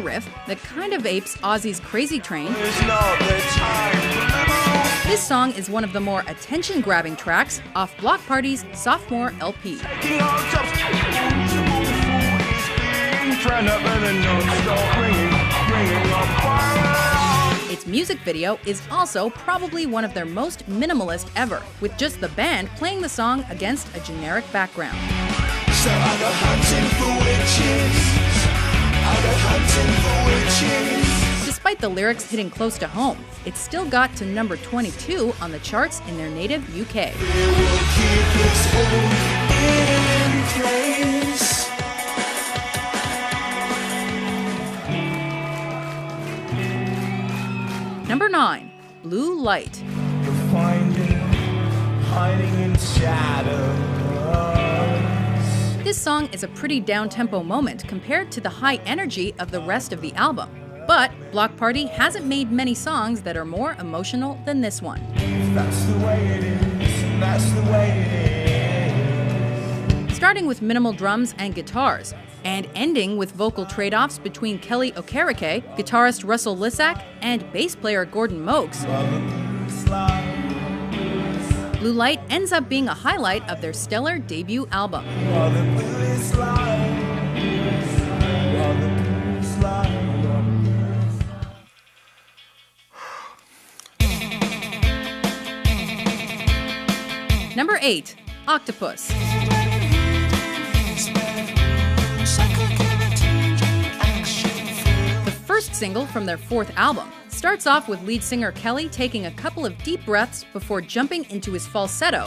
riff that kind of apes Ozzy's Crazy Train. This song is one of the more attention-grabbing tracks off Bloc Party's sophomore LP. Its music video is also probably one of their most minimalist ever, with just the band playing the song against a generic background. So I go hunting for witches. I go hunting for witches. Despite the lyrics hitting close to home, it still got to number 22 on the charts in their native UK. It will keep us all in place. Number 9, Blue Light. You'll find it hiding in shadows. This song is a pretty down-tempo moment compared to the high energy of the rest of the album. But Bloc Party hasn't made many songs that are more emotional than this one. That's the way it is, and that's the way it is. Starting with minimal drums and guitars, and ending with vocal trade-offs between Kelly Okereke, guitarist Russell Lissack, and bass player Gordon Mokes, Blue Light ends up being a highlight of their stellar debut album. Number 8, Octopus. The first single from their fourth album starts off with lead singer Kelly taking a couple of deep breaths before jumping into his falsetto,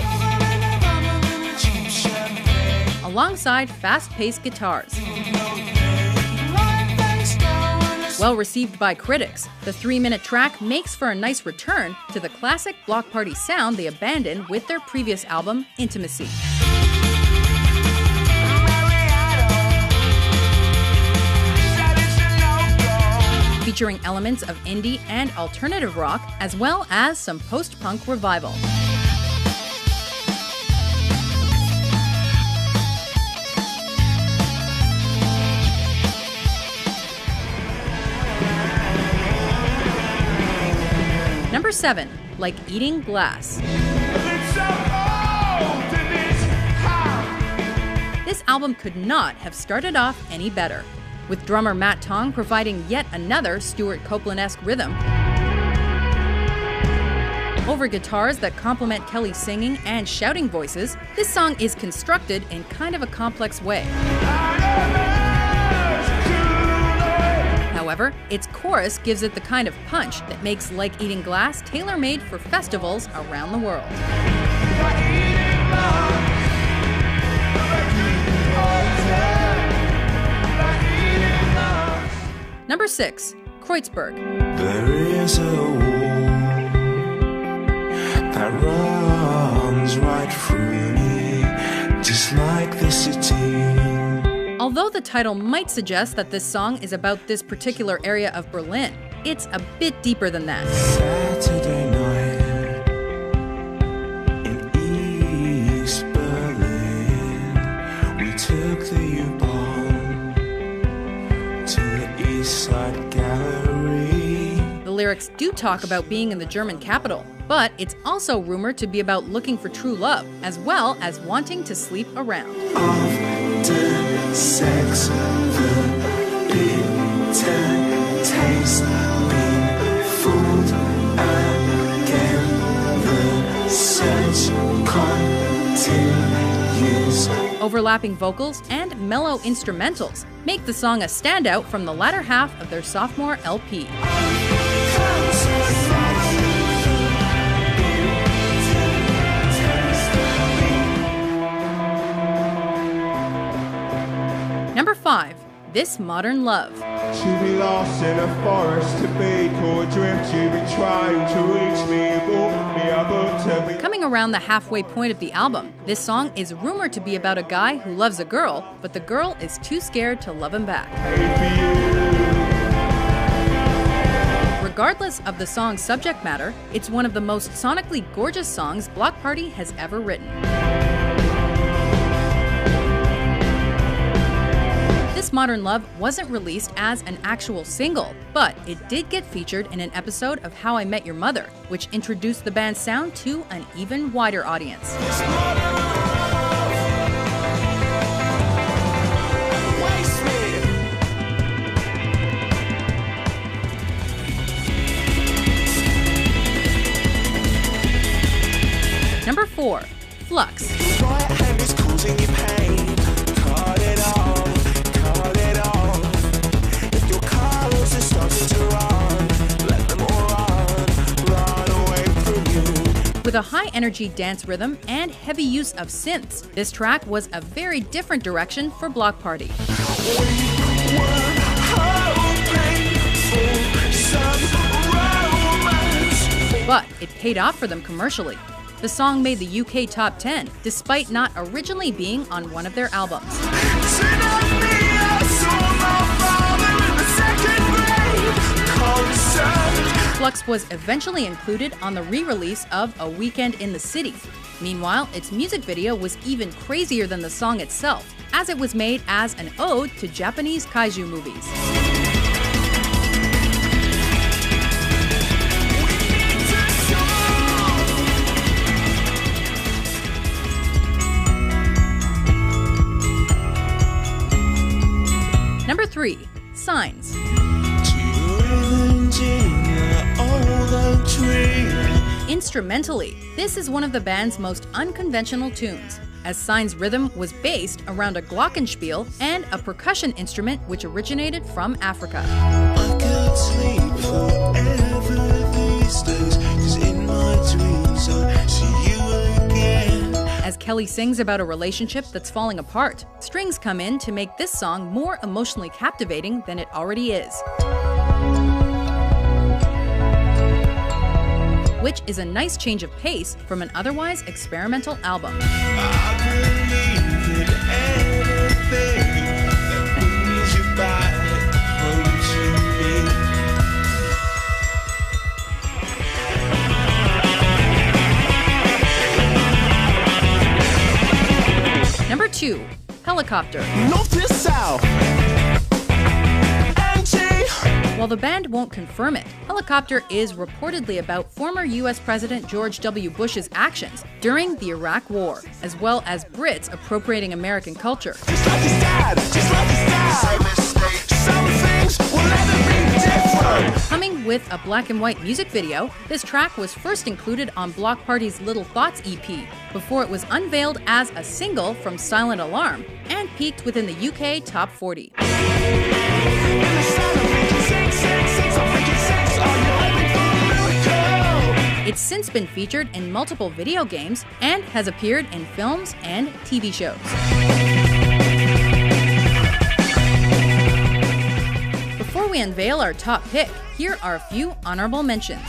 alongside fast-paced guitars. Well received by critics, the 3-minute track makes for a nice return to the classic Bloc Party sound they abandoned with their previous album, Intimacy. Featuring elements of indie and alternative rock, as well as some post-punk revival. Number 7, Like Eating Glass. This album could not have started off any better, with drummer Matt Tong providing yet another Stuart Copeland-esque rhythm, over guitars that complement Kelly's singing and shouting voices. This song is constructed in kind of a complex way. However, its chorus gives it the kind of punch that makes Like Eating Glass tailor-made for festivals around the world. Number 6, Kreuzberg. There is a wall that runs right through me, just like the city. Although the title might suggest that this song is about this particular area of Berlin, it's a bit deeper than that. Saturday night in East Berlin, we took the U-Bahn to the East Side Gallery. The lyrics do talk about being in the German capital, but it's also rumored to be about looking for true love, as well as wanting to sleep around. After sex, the bitter taste, being fooled again, the search continues. Overlapping vocals and mellow instrumentals make the song a standout from the latter half of their sophomore LP. Number 5, This Modern Love. To be lost in a forest, to be caught drift, to be trying to reach me, brought me up to be. Coming around the halfway point of the album, this song is rumored to be about a guy who loves a girl, but the girl is too scared to love him back. Regardless of the song's subject matter, it's one of the most sonically gorgeous songs Bloc Party has ever written. This This Modern Love wasn't released as an actual single, but it did get featured in an episode of How I Met Your Mother, which introduced the band's sound to an even wider audience. Number 4. Flux. With a high-energy dance rhythm and heavy use of synths, this track was a very different direction for Bloc Party. But it paid off for them commercially. The song made the UK top 10, despite not originally being on one of their albums. Flux was eventually included on the re-release of A Weekend in the City. Meanwhile, its music video was even crazier than the song itself, as it was made as an ode to Japanese kaiju movies. Number 3. Signs. Instrumentally, this is one of the band's most unconventional tunes, as Signs' rhythm was based around a glockenspiel and a percussion instrument which originated from Africa. I could sleep forever these days, 'cause in my dreams I see you again. As Kelly sings about a relationship that's falling apart, strings come in to make this song more emotionally captivating than it already is. Which is a nice change of pace from an otherwise experimental album. I believe in anything that brings you back home to me. Number 2. Helicopter. North to south. While the band won't confirm it, Helicopter is reportedly about former US President George W. Bush's actions during the Iraq War, as well as Brits appropriating American culture. Just like his dad, just like his dad. Some things will never be different. Coming with a black and white music video, this track was first included on Bloc Party's Little Thoughts EP, before it was unveiled as a single from Silent Alarm and peaked within the UK Top 40. It's since been featured in multiple video games and has appeared in films and TV shows. Before we unveil our top pick, here are a few honorable mentions.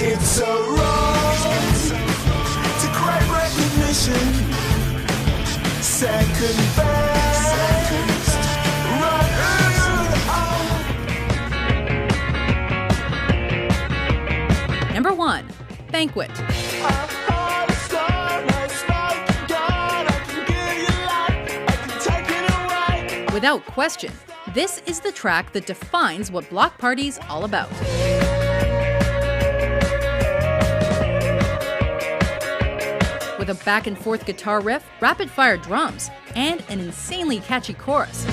It's a road to great recognition. Second best. Number 1. Banquet. Without question, this is the track that defines what Bloc Party's all about. With a back-and-forth guitar riff, rapid-fire drums, and an insanely catchy chorus.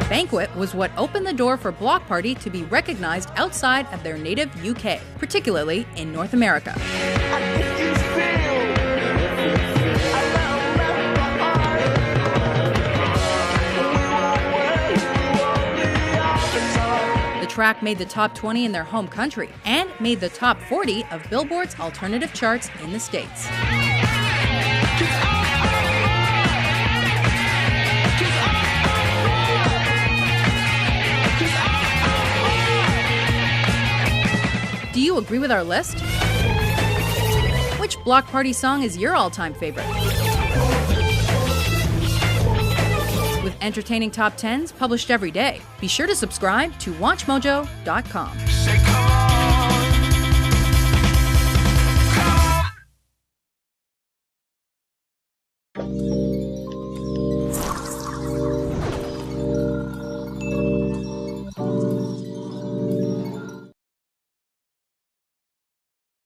Banquet was what opened the door for Bloc Party to be recognized outside of their native UK, particularly in North America. track made the top 20 in their home country and made the top 40 of Billboard's alternative charts in the States. Do you agree with our list? Which Bloc Party song is your all-time favorite? With entertaining top 10s published every day, be sure to subscribe to WatchMojo.com.